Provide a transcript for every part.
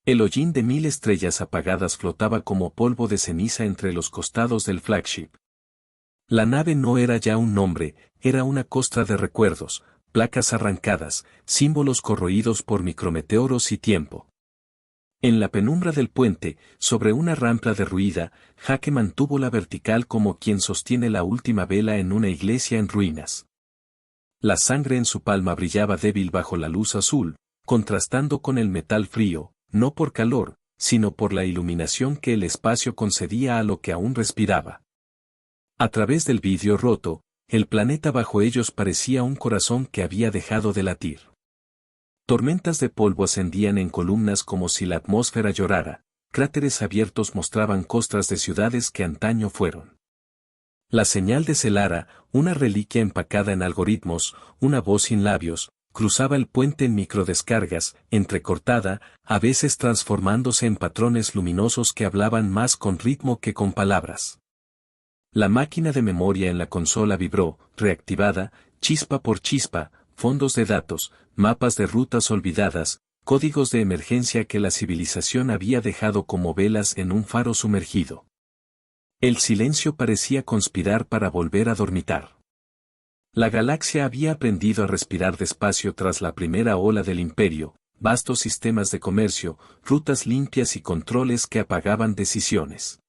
El hollín de 1000 estrellas apagadas flotaba como polvo de ceniza entre los costados del flagship. La nave no era ya un nombre, era una costra de recuerdos, placas arrancadas, símbolos corroídos por micrometeoros y tiempo. En la penumbra del puente, sobre una rampa derruida, Jake mantuvo la vertical como quien sostiene la última vela en una iglesia en ruinas. La sangre en su palma brillaba débil bajo la luz azul, contrastando con el metal frío, no por calor, sino por la iluminación que el espacio concedía a lo que aún respiraba. A través del vidrio roto, el planeta bajo ellos parecía un corazón que había dejado de latir. Tormentas de polvo ascendían en columnas como si la atmósfera llorara, cráteres abiertos mostraban costras de ciudades que antaño fueron. La señal de Selara, una reliquia empacada en algoritmos, una voz sin labios, cruzaba el puente en microdescargas, entrecortada, a veces transformándose en patrones luminosos que hablaban más con ritmo que con palabras. La máquina de memoria en la consola vibró, reactivada, chispa por chispa, fondos de datos, mapas de rutas olvidadas, códigos de emergencia que la civilización había dejado como velas en un faro sumergido. El silencio parecía conspirar para volver a dormitar. La galaxia había aprendido a respirar despacio tras la primera ola del imperio, vastos sistemas de comercio, rutas limpias y controles que apagaban decisiones.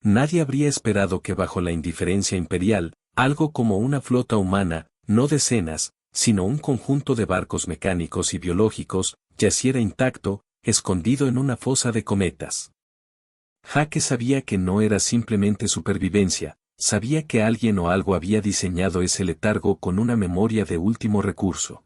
Nadie habría esperado que bajo la indiferencia imperial, algo como una flota humana, no decenas, sino un conjunto de barcos mecánicos y biológicos, yaciera intacto, escondido en una fosa de cometas. Jake sabía que no era simplemente supervivencia, sabía que alguien o algo había diseñado ese letargo con una memoria de último recurso.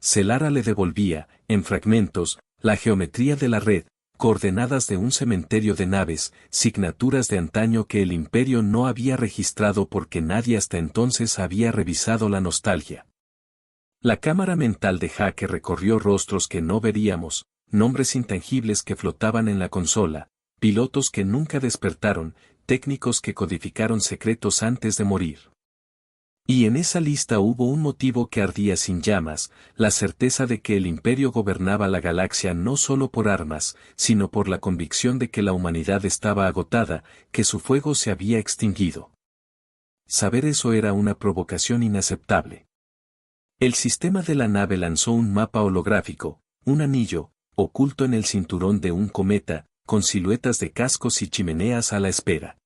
Selara le devolvía, en fragmentos, la geometría de la red, coordenadas de un cementerio de naves, signaturas de antaño que el imperio no había registrado porque nadie hasta entonces había revisado la nostalgia. La cámara mental de Jake recorrió rostros que no veríamos, nombres intangibles que flotaban en la consola, pilotos que nunca despertaron, técnicos que codificaron secretos antes de morir. Y en esa lista hubo un motivo que ardía sin llamas, la certeza de que el imperio gobernaba la galaxia no solo por armas, sino por la convicción de que la humanidad estaba agotada, que su fuego se había extinguido. Saber eso era una provocación inaceptable. El sistema de la nave lanzó un mapa holográfico, un anillo, oculto en el cinturón de un cometa, con siluetas de cascos y chimeneas a la espera.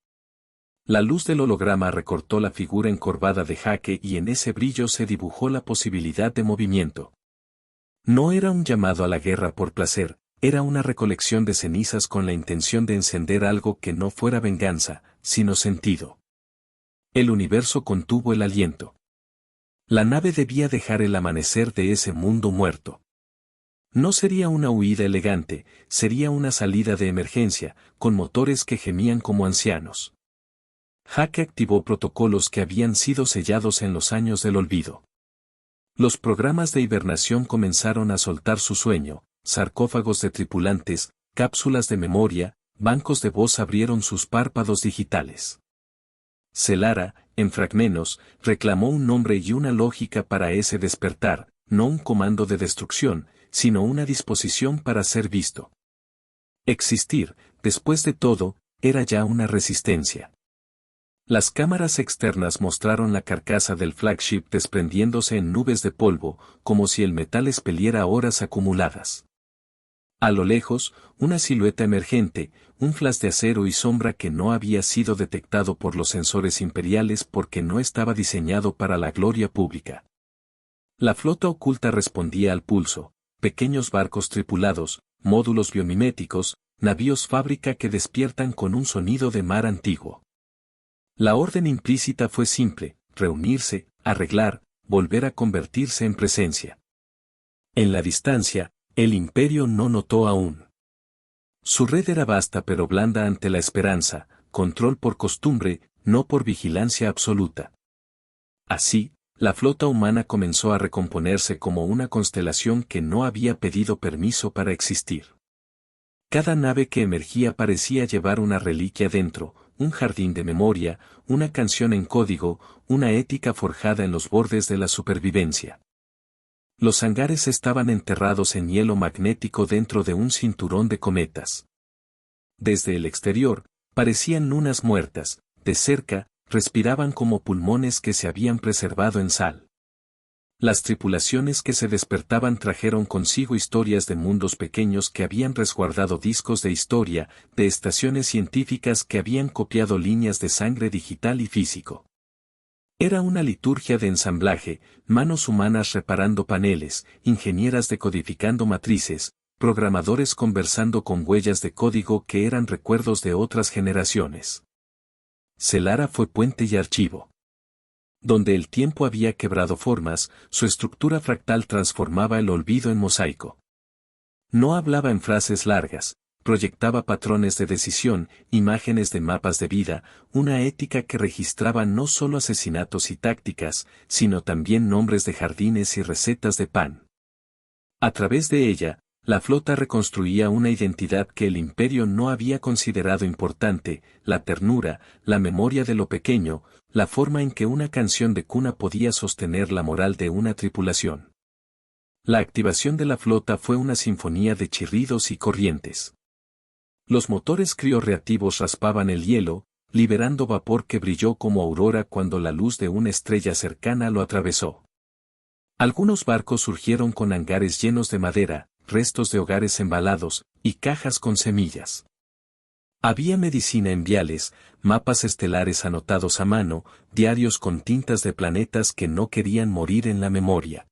La luz del holograma recortó la figura encorvada de Jake y en ese brillo se dibujó la posibilidad de movimiento. No era un llamado a la guerra por placer, era una recolección de cenizas con la intención de encender algo que no fuera venganza, sino sentido. El universo contuvo el aliento. La nave debía dejar el amanecer de ese mundo muerto. No sería una huida elegante, sería una salida de emergencia, con motores que gemían como ancianos. Jake activó protocolos que habían sido sellados en los años del olvido. Los programas de hibernación comenzaron a soltar su sueño, sarcófagos de tripulantes, cápsulas de memoria, bancos de voz abrieron sus párpados digitales. Selara, en fragmentos, reclamó un nombre y una lógica para ese despertar, no un comando de destrucción, sino una disposición para ser visto. Existir, después de todo, era ya una resistencia. Las cámaras externas mostraron la carcasa del flagship desprendiéndose en nubes de polvo, como si el metal expeliera horas acumuladas. A lo lejos, una silueta emergente, un flash de acero y sombra que no había sido detectado por los sensores imperiales porque no estaba diseñado para la gloria pública. La flota oculta respondía al pulso, pequeños barcos tripulados, módulos biomiméticos, navíos fábrica que despiertan con un sonido de mar antiguo. La orden implícita fue simple, reunirse, arreglar, volver a convertirse en presencia. En la distancia, el imperio no notó aún. Su red era vasta pero blanda ante la esperanza, control por costumbre, no por vigilancia absoluta. Así, la flota humana comenzó a recomponerse como una constelación que no había pedido permiso para existir. Cada nave que emergía parecía llevar una reliquia dentro, un jardín de memoria, una canción en código, una ética forjada en los bordes de la supervivencia. Los hangares estaban enterrados en hielo magnético dentro de un cinturón de cometas. Desde el exterior, parecían lunas muertas, de cerca, respiraban como pulmones que se habían preservado en sal. Las tripulaciones que se despertaban trajeron consigo historias de mundos pequeños que habían resguardado discos de historia, de estaciones científicas que habían copiado líneas de sangre digital y físico. Era una liturgia de ensamblaje, manos humanas reparando paneles, ingenieras decodificando matrices, programadores conversando con huellas de código que eran recuerdos de otras generaciones. Celara fue puente y archivo. Donde el tiempo había quebrado formas, su estructura fractal transformaba el olvido en mosaico. No hablaba en frases largas, proyectaba patrones de decisión, imágenes de mapas de vida, una ética que registraba no solo asesinatos y tácticas, sino también nombres de jardines y recetas de pan. A través de ella, la flota reconstruía una identidad que el imperio no había considerado importante, la ternura, la memoria de lo pequeño, la forma en que una canción de cuna podía sostener la moral de una tripulación. La activación de la flota fue una sinfonía de chirridos y corrientes. Los motores criorreactivos raspaban el hielo, liberando vapor que brilló como aurora cuando la luz de una estrella cercana lo atravesó. Algunos barcos surgieron con hangares llenos de madera, restos de hogares embalados, y cajas con semillas. Había medicina en viales, mapas estelares anotados a mano, diarios con tintas de planetas que no querían morir en la memoria.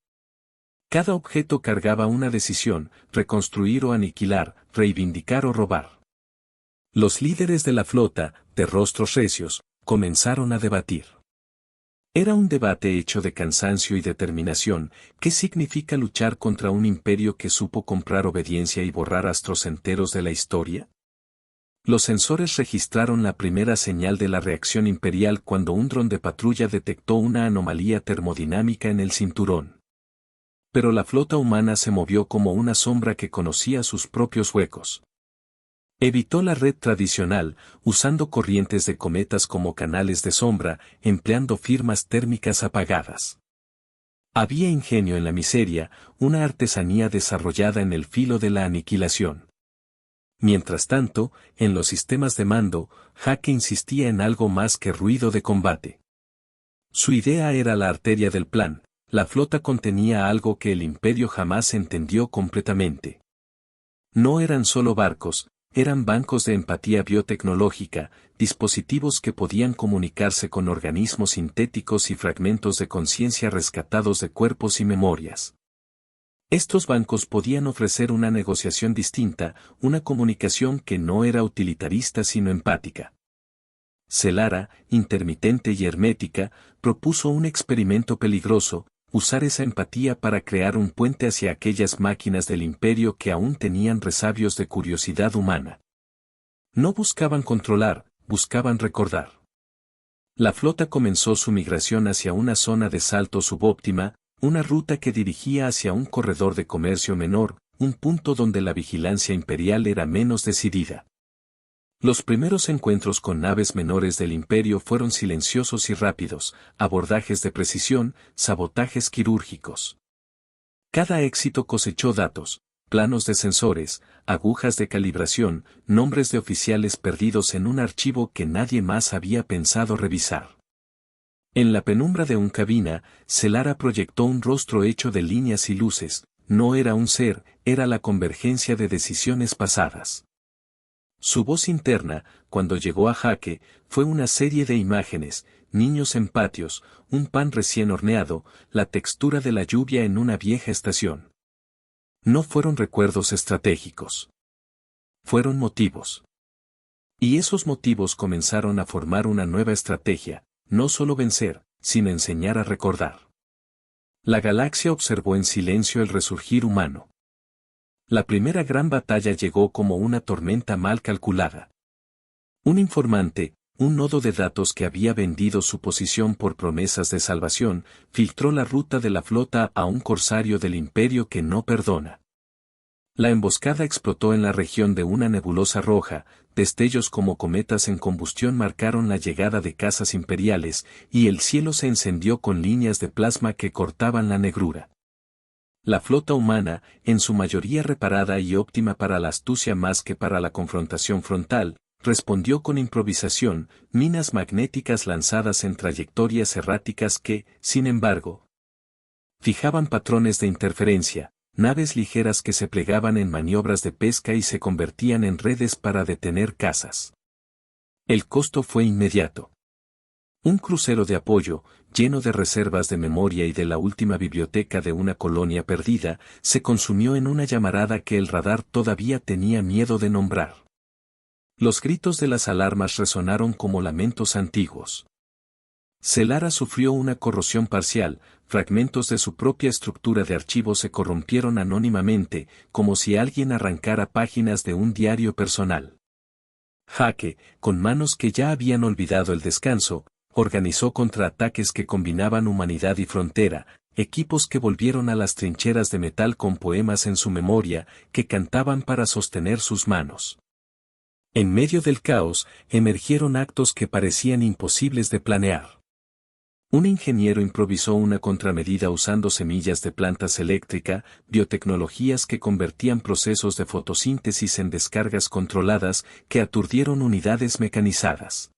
Cada objeto cargaba una decisión, reconstruir o aniquilar, reivindicar o robar. Los líderes de la flota, de rostros recios, comenzaron a debatir. Era un debate hecho de cansancio y determinación. ¿Qué significa luchar contra un imperio que supo comprar obediencia y borrar astros enteros de la historia? Los sensores registraron la primera señal de la reacción imperial cuando un dron de patrulla detectó una anomalía termodinámica en el cinturón. Pero la flota humana se movió como una sombra que conocía sus propios huecos. Evitó la red tradicional, usando corrientes de cometas como canales de sombra, empleando firmas térmicas apagadas. Había ingenio en la miseria, una artesanía desarrollada en el filo de la aniquilación. Mientras tanto, en los sistemas de mando, Hake insistía en algo más que ruido de combate. Su idea era la arteria del plan, la flota contenía algo que el imperio jamás entendió completamente. No eran solo barcos, eran bancos de empatía biotecnológica, dispositivos que podían comunicarse con organismos sintéticos y fragmentos de conciencia rescatados de cuerpos y memorias. Estos bancos podían ofrecer una negociación distinta, una comunicación que no era utilitarista sino empática. Celara, intermitente y hermética, propuso un experimento peligroso, usar esa empatía para crear un puente hacia aquellas máquinas del imperio que aún tenían resabios de curiosidad humana. No buscaban controlar, buscaban recordar. La flota comenzó su migración hacia una zona de salto subóptima, una ruta que dirigía hacia un corredor de comercio menor, un punto donde la vigilancia imperial era menos decidida. Los primeros encuentros con naves menores del imperio fueron silenciosos y rápidos, abordajes de precisión, sabotajes quirúrgicos. Cada éxito cosechó datos, planos de sensores, agujas de calibración, nombres de oficiales perdidos en un archivo que nadie más había pensado revisar. En la penumbra de una cabina, Celara proyectó un rostro hecho de líneas y luces, no era un ser, era la convergencia de decisiones pasadas. Su voz interna, cuando llegó a Hake, fue una serie de imágenes, niños en patios, un pan recién horneado, la textura de la lluvia en una vieja estación. No fueron recuerdos estratégicos. Fueron motivos. Y esos motivos comenzaron a formar una nueva estrategia, no solo vencer, sino enseñar a recordar. La galaxia observó en silencio el resurgir humano. La primera gran batalla llegó como una tormenta mal calculada. Un informante, un nodo de datos que había vendido su posición por promesas de salvación, filtró la ruta de la flota a un corsario del imperio que no perdona. La emboscada explotó en la región de una nebulosa roja, destellos como cometas en combustión marcaron la llegada de cazas imperiales, y el cielo se encendió con líneas de plasma que cortaban la negrura. La flota humana, en su mayoría reparada y óptima para la astucia más que para la confrontación frontal, respondió con improvisación, minas magnéticas lanzadas en trayectorias erráticas que, sin embargo, fijaban patrones de interferencia, naves ligeras que se plegaban en maniobras de pesca y se convertían en redes para detener cazas. El costo fue inmediato. Un crucero de apoyo, lleno de reservas de memoria y de la última biblioteca de una colonia perdida, se consumió en una llamarada que el radar todavía tenía miedo de nombrar. Los gritos de las alarmas resonaron como lamentos antiguos. Celara sufrió una corrosión parcial, fragmentos de su propia estructura de archivo se corrompieron anónimamente, como si alguien arrancara páginas de un diario personal. Jake, con manos que ya habían olvidado el descanso, organizó contraataques que combinaban humanidad y frontera, equipos que volvieron a las trincheras de metal con poemas en su memoria, que cantaban para sostener sus manos. En medio del caos, emergieron actos que parecían imposibles de planear. Un ingeniero improvisó una contramedida usando semillas de plantas eléctrica, biotecnologías que convertían procesos de fotosíntesis en descargas controladas que aturdieron unidades mecanizadas.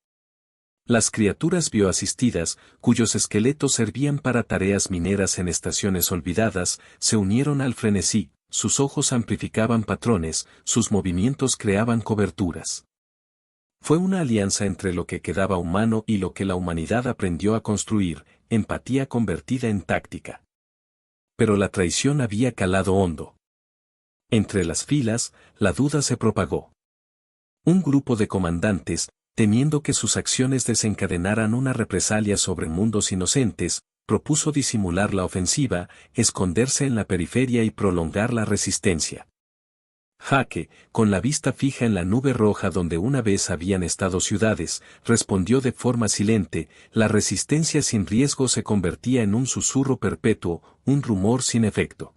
Las criaturas bioasistidas, cuyos esqueletos servían para tareas mineras en estaciones olvidadas, se unieron al frenesí, sus ojos amplificaban patrones, sus movimientos creaban coberturas. Fue una alianza entre lo que quedaba humano y lo que la humanidad aprendió a construir, empatía convertida en táctica. Pero la traición había calado hondo. Entre las filas, la duda se propagó. Un grupo de comandantes, temiendo que sus acciones desencadenaran una represalia sobre mundos inocentes, propuso disimular la ofensiva, esconderse en la periferia y prolongar la resistencia. Jake, con la vista fija en la nube roja donde una vez habían estado ciudades, respondió de forma silente, la resistencia sin riesgo se convertía en un susurro perpetuo, un rumor sin efecto.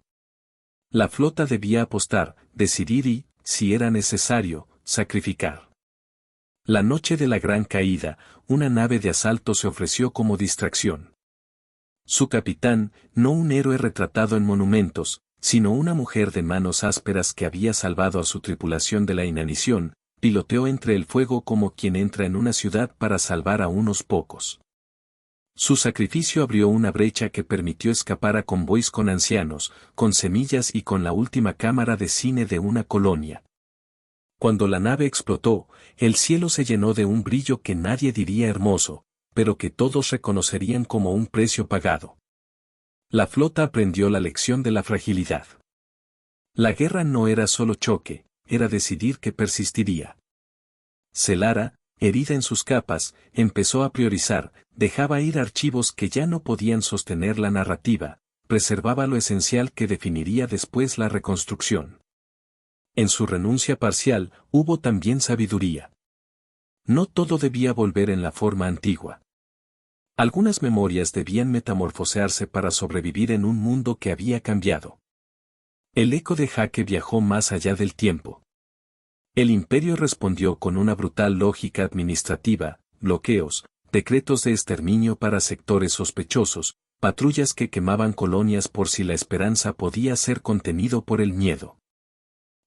La flota debía apostar, decidir y, si era necesario, sacrificar. La noche de la gran caída, una nave de asalto se ofreció como distracción. Su capitán, no un héroe retratado en monumentos, sino una mujer de manos ásperas que había salvado a su tripulación de la inanición, piloteó entre el fuego como quien entra en una ciudad para salvar a unos pocos. Su sacrificio abrió una brecha que permitió escapar a convoys con ancianos, con semillas y con la última cámara de cine de una colonia. Cuando la nave explotó, el cielo se llenó de un brillo que nadie diría hermoso, pero que todos reconocerían como un precio pagado. La flota aprendió la lección de la fragilidad. La guerra no era solo choque, era decidir que persistiría. Celara, herida en sus capas, empezó a priorizar, dejaba ir archivos que ya no podían sostener la narrativa, preservaba lo esencial que definiría después la reconstrucción. En su renuncia parcial, hubo también sabiduría. No todo debía volver en la forma antigua. Algunas memorias debían metamorfosearse para sobrevivir en un mundo que había cambiado. El eco de Jake viajó más allá del tiempo. El imperio respondió con una brutal lógica administrativa, bloqueos, decretos de exterminio para sectores sospechosos, patrullas que quemaban colonias por si la esperanza podía ser contenido por el miedo.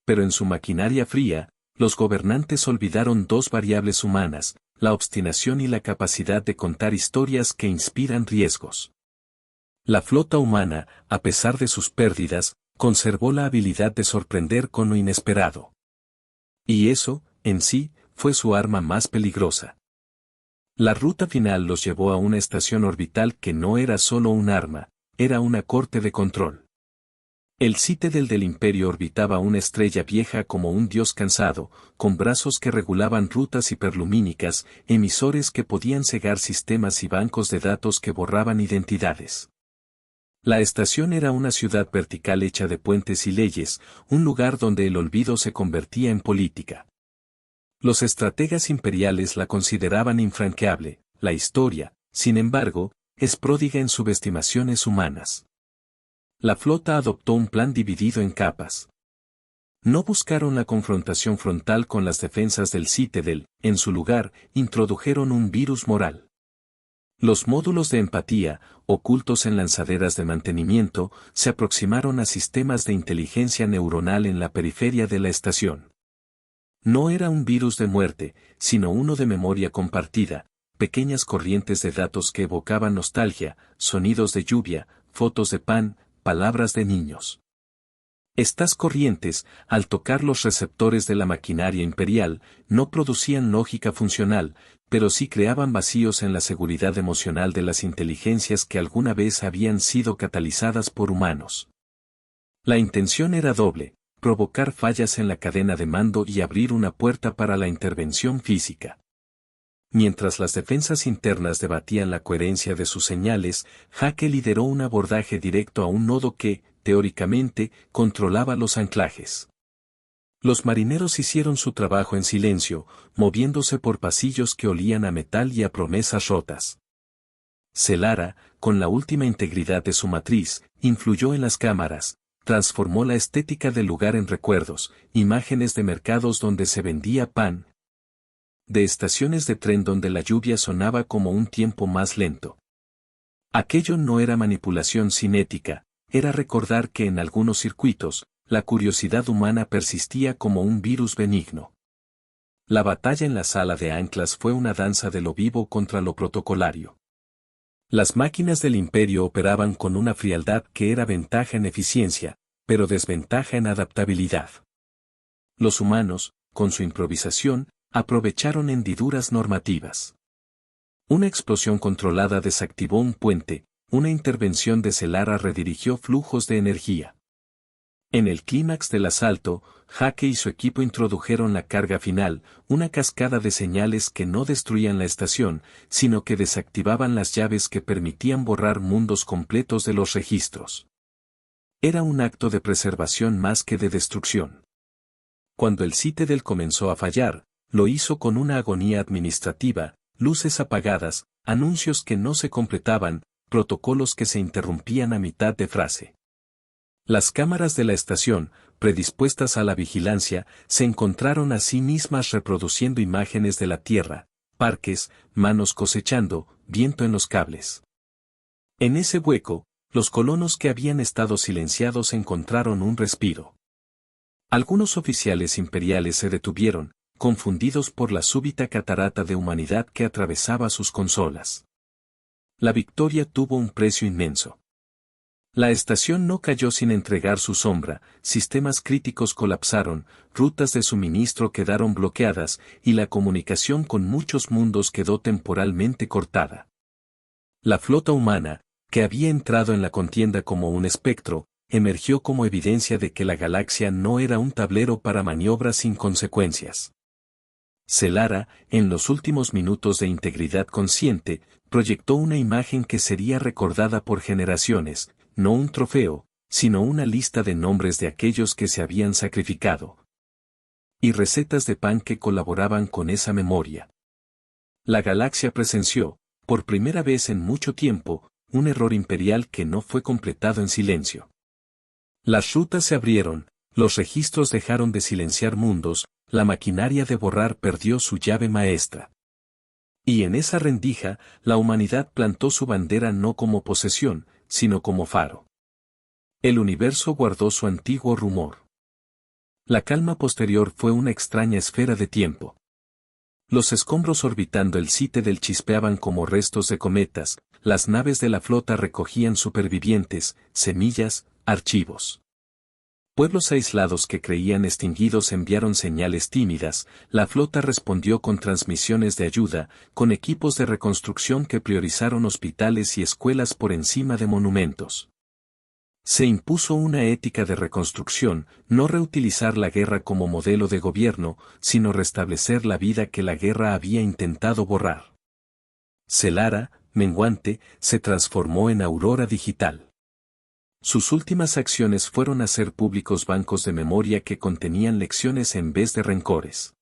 Pero en su maquinaria fría, los gobernantes olvidaron dos variables humanas, la obstinación y la capacidad de contar historias que inspiran riesgos. La flota humana, a pesar de sus pérdidas, conservó la habilidad de sorprender con lo inesperado. Y eso, en sí, fue su arma más peligrosa. La ruta final los llevó a una estación orbital que no era solo un arma, era una corte de control. El Citadel del Imperio orbitaba una estrella vieja como un dios cansado, con brazos que regulaban rutas hiperlumínicas, emisores que podían cegar sistemas y bancos de datos que borraban identidades. La estación era una ciudad vertical hecha de puentes y leyes, un lugar donde el olvido se convertía en política. Los estrategas imperiales la consideraban infranqueable, la historia, sin embargo, es pródiga en subestimaciones humanas. La flota adoptó un plan dividido en capas. No buscaron la confrontación frontal con las defensas del Citadel, en su lugar, introdujeron un virus moral. Los módulos de empatía, ocultos en lanzaderas de mantenimiento, se aproximaron a sistemas de inteligencia neuronal en la periferia de la estación. No era un virus de muerte, sino uno de memoria compartida, pequeñas corrientes de datos que evocaban nostalgia, sonidos de lluvia, fotos de pan, palabras de niños. Estas corrientes, al tocar los receptores de la maquinaria imperial, no producían lógica funcional, pero sí creaban vacíos en la seguridad emocional de las inteligencias que alguna vez habían sido catalizadas por humanos. La intención era doble: provocar fallas en la cadena de mando y abrir una puerta para la intervención física. Mientras las defensas internas debatían la coherencia de sus señales, Hake lideró un abordaje directo a un nodo que, teóricamente, controlaba los anclajes. Los marineros hicieron su trabajo en silencio, moviéndose por pasillos que olían a metal y a promesas rotas. Celara, con la última integridad de su matriz, influyó en las cámaras, transformó la estética del lugar en recuerdos, imágenes de mercados donde se vendía pan, de estaciones de tren donde la lluvia sonaba como un tiempo más lento. Aquello no era manipulación cinética, era recordar que en algunos circuitos, la curiosidad humana persistía como un virus benigno. La batalla en la sala de anclas fue una danza de lo vivo contra lo protocolario. Las máquinas del imperio operaban con una frialdad que era ventaja en eficiencia, pero desventaja en adaptabilidad. Los humanos, con su improvisación, aprovecharon hendiduras normativas. Una explosión controlada desactivó un puente, una intervención de Celara redirigió flujos de energía. En el clímax del asalto, Hake y su equipo introdujeron la carga final, una cascada de señales que no destruían la estación, sino que desactivaban las llaves que permitían borrar mundos completos de los registros. Era un acto de preservación más que de destrucción. Cuando el Citadel comenzó a fallar, lo hizo con una agonía administrativa, luces apagadas, anuncios que no se completaban, protocolos que se interrumpían a mitad de frase. Las cámaras de la estación, predispuestas a la vigilancia, se encontraron a sí mismas reproduciendo imágenes de la tierra, parques, manos cosechando, viento en los cables. En ese hueco, los colonos que habían estado silenciados encontraron un respiro. Algunos oficiales imperiales se detuvieron, confundidos por la súbita catarata de humanidad que atravesaba sus consolas. La victoria tuvo un precio inmenso. La estación no cayó sin entregar su sombra, sistemas críticos colapsaron, rutas de suministro quedaron bloqueadas, y la comunicación con muchos mundos quedó temporalmente cortada. La flota humana, que había entrado en la contienda como un espectro, emergió como evidencia de que la galaxia no era un tablero para maniobras sin consecuencias. Celara, en los últimos minutos de integridad consciente, proyectó una imagen que sería recordada por generaciones, no un trofeo, sino una lista de nombres de aquellos que se habían sacrificado. Y recetas de pan que colaboraban con esa memoria. La galaxia presenció, por primera vez en mucho tiempo, un error imperial que no fue completado en silencio. Las rutas se abrieron, los registros dejaron de silenciar mundos, la maquinaria de borrar perdió su llave maestra. Y en esa rendija, la humanidad plantó su bandera no como posesión, sino como faro. El universo guardó su antiguo rumor. La calma posterior fue una extraña esfera de tiempo. Los escombros orbitando el Citadel chispeaban como restos de cometas, las naves de la flota recogían supervivientes, semillas, archivos. Pueblos aislados que creían extinguidos enviaron señales tímidas, la flota respondió con transmisiones de ayuda, con equipos de reconstrucción que priorizaron hospitales y escuelas por encima de monumentos. Se impuso una ética de reconstrucción, no reutilizar la guerra como modelo de gobierno, sino restablecer la vida que la guerra había intentado borrar. Celara, menguante, se transformó en aurora digital. Sus últimas acciones fueron hacer públicos bancos de memoria que contenían lecciones en vez de rencores.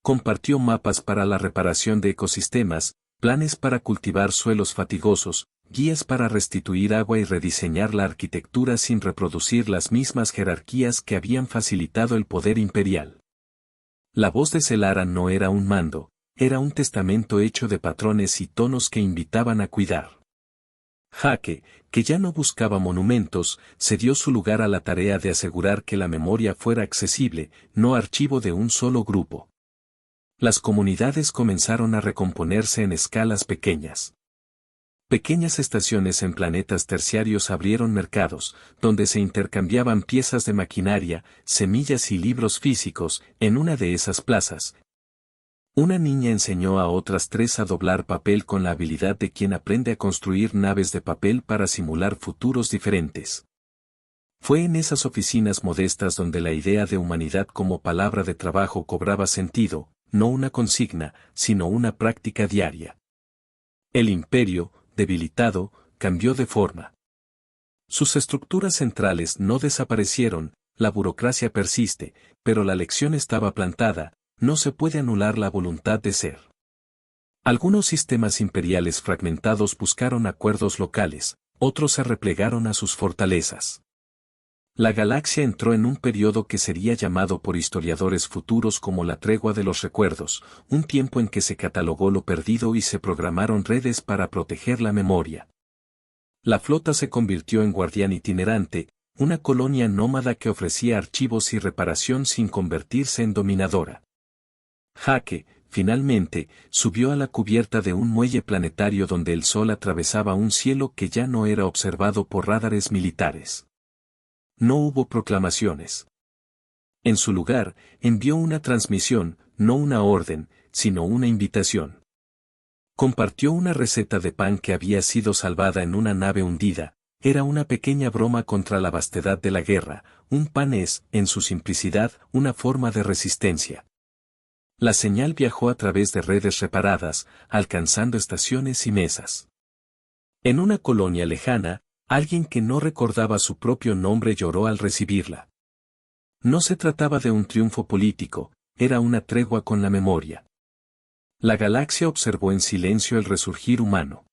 Compartió mapas para la reparación de ecosistemas, planes para cultivar suelos fatigosos, guías para restituir agua y rediseñar la arquitectura sin reproducir las mismas jerarquías que habían facilitado el poder imperial. La voz de Celara no era un mando, era un testamento hecho de patrones y tonos que invitaban a cuidar. Jake, que ya no buscaba monumentos, cedió su lugar a la tarea de asegurar que la memoria fuera accesible, no archivo de un solo grupo. Las comunidades comenzaron a recomponerse en escalas pequeñas. Pequeñas estaciones en planetas terciarios abrieron mercados, donde se intercambiaban piezas de maquinaria, semillas y libros físicos. En una de esas plazas, una niña enseñó a otras 3 a doblar papel con la habilidad de quien aprende a construir naves de papel para simular futuros diferentes. Fue en esas oficinas modestas donde la idea de humanidad como palabra de trabajo cobraba sentido, no una consigna, sino una práctica diaria. El imperio, debilitado, cambió de forma. Sus estructuras centrales no desaparecieron, la burocracia persiste, pero la lección estaba plantada, no se puede anular la voluntad de ser. Algunos sistemas imperiales fragmentados buscaron acuerdos locales, otros se replegaron a sus fortalezas. La galaxia entró en un periodo que sería llamado por historiadores futuros como la tregua de los recuerdos, un tiempo en que se catalogó lo perdido y se programaron redes para proteger la memoria. La flota se convirtió en guardián itinerante, una colonia nómada que ofrecía archivos y reparación sin convertirse en dominadora. Jake, finalmente, subió a la cubierta de un muelle planetario donde el sol atravesaba un cielo que ya no era observado por radares militares. No hubo proclamaciones. En su lugar, envió una transmisión, no una orden, sino una invitación. Compartió una receta de pan que había sido salvada en una nave hundida, era una pequeña broma contra la vastedad de la guerra, un pan es, en su simplicidad, una forma de resistencia. La señal viajó a través de redes reparadas, alcanzando estaciones y mesas. En una colonia lejana, alguien que no recordaba su propio nombre lloró al recibirla. No se trataba de un triunfo político, era una tregua con la memoria. La galaxia observó en silencio el resurgir humano.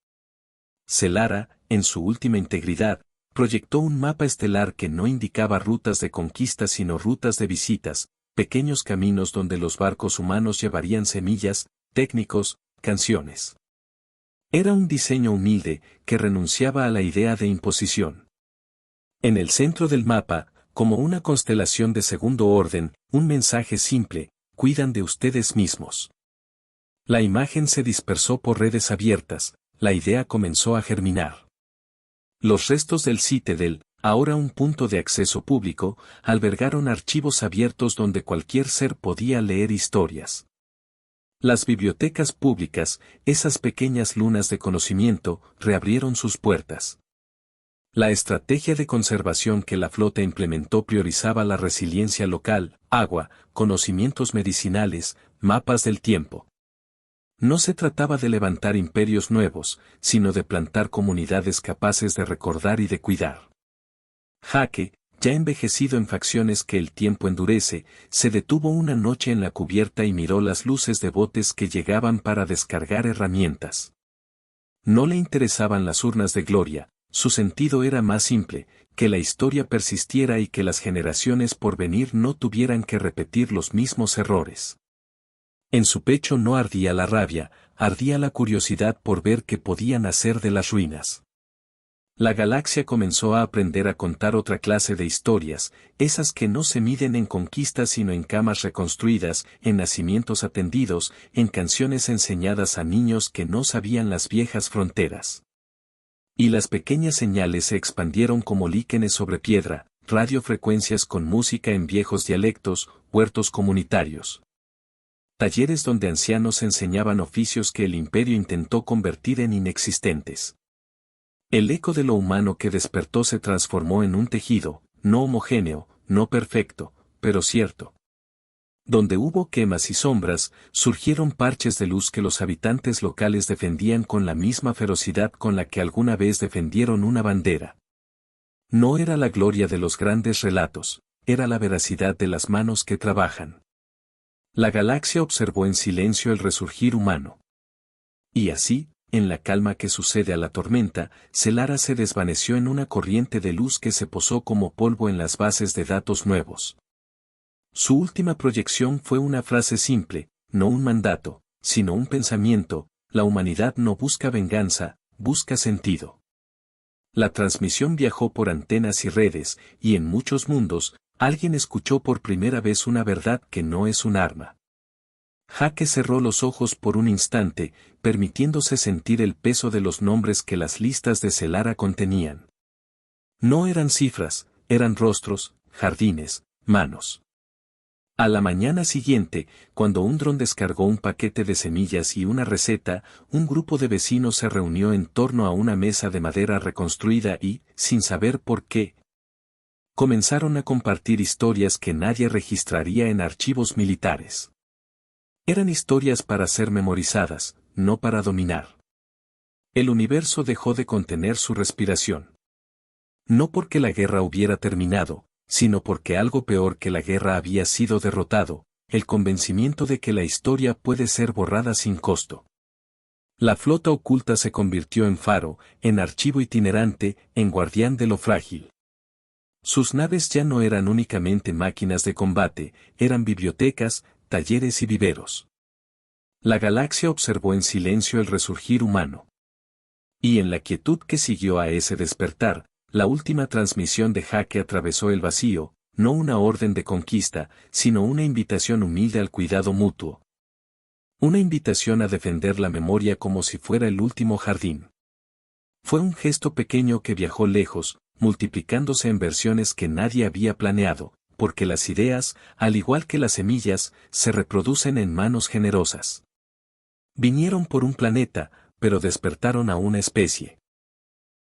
Celara, en su última integridad, proyectó un mapa estelar que no indicaba rutas de conquista sino rutas de visitas, pequeños caminos donde los barcos humanos llevarían semillas, técnicos, canciones. Era un diseño humilde, que renunciaba a la idea de imposición. En el centro del mapa, como una constelación de segundo orden, un mensaje simple: cuidan de ustedes mismos. La imagen se dispersó por redes abiertas, la idea comenzó a germinar. Los restos del Citadel, ahora un punto de acceso público, albergaron archivos abiertos donde cualquier ser podía leer historias. Las bibliotecas públicas, esas pequeñas lunas de conocimiento, reabrieron sus puertas. La estrategia de conservación que la flota implementó priorizaba la resiliencia local, agua, conocimientos medicinales, mapas del tiempo. No se trataba de levantar imperios nuevos, sino de plantar comunidades capaces de recordar y de cuidar. Jake, ya envejecido en facciones que el tiempo endurece, se detuvo una noche en la cubierta y miró las luces de botes que llegaban para descargar herramientas. No le interesaban las urnas de gloria, su sentido era más simple: que la historia persistiera y que las generaciones por venir no tuvieran que repetir los mismos errores. En su pecho no ardía la rabia, ardía la curiosidad por ver qué podían hacer de las ruinas. La galaxia comenzó a aprender a contar otra clase de historias, esas que no se miden en conquistas sino en camas reconstruidas, en nacimientos atendidos, en canciones enseñadas a niños que no sabían las viejas fronteras. Y las pequeñas señales se expandieron como líquenes sobre piedra, radiofrecuencias con música en viejos dialectos, huertos comunitarios. Talleres donde ancianos enseñaban oficios que el imperio intentó convertir en inexistentes. El eco de lo humano que despertó se transformó en un tejido, no homogéneo, no perfecto, pero cierto. Donde hubo quemas y sombras, surgieron parches de luz que los habitantes locales defendían con la misma ferocidad con la que alguna vez defendieron una bandera. No era la gloria de los grandes relatos, era la veracidad de las manos que trabajan. La galaxia observó en silencio el resurgir humano. Y así, en la calma que sucede a la tormenta, Celara se desvaneció en una corriente de luz que se posó como polvo en las bases de datos nuevos. Su última proyección fue una frase simple, no un mandato: sino un pensamiento, la humanidad no busca venganza, busca sentido. La transmisión viajó por antenas y redes, y en muchos mundos, alguien escuchó por primera vez una verdad que no es un arma. Jake cerró los ojos por un instante, permitiéndose sentir el peso de los nombres que las listas de Celara contenían. No eran cifras, eran rostros, jardines, manos. A la mañana siguiente, cuando un dron descargó un paquete de semillas y una receta, un grupo de vecinos se reunió en torno a una mesa de madera reconstruida y, sin saber por qué, comenzaron a compartir historias que nadie registraría en archivos militares. Eran historias para ser memorizadas, no para dominar. El universo dejó de contener su respiración. No porque la guerra hubiera terminado, sino porque algo peor que la guerra había sido derrotado, el convencimiento de que la historia puede ser borrada sin costo. La flota oculta se convirtió en faro, en archivo itinerante, en guardián de lo frágil. Sus naves ya no eran únicamente máquinas de combate, eran bibliotecas, talleres y viveros. La galaxia observó en silencio el resurgir humano. Y en la quietud que siguió a ese despertar, la última transmisión de Jake atravesó el vacío, no una orden de conquista, sino una invitación humilde al cuidado mutuo. Una invitación a defender la memoria como si fuera el último jardín. Fue un gesto pequeño que viajó lejos, multiplicándose en versiones que nadie había planeado, porque las ideas, al igual que las semillas, se reproducen en manos generosas. Vinieron por un planeta, pero despertaron a una especie.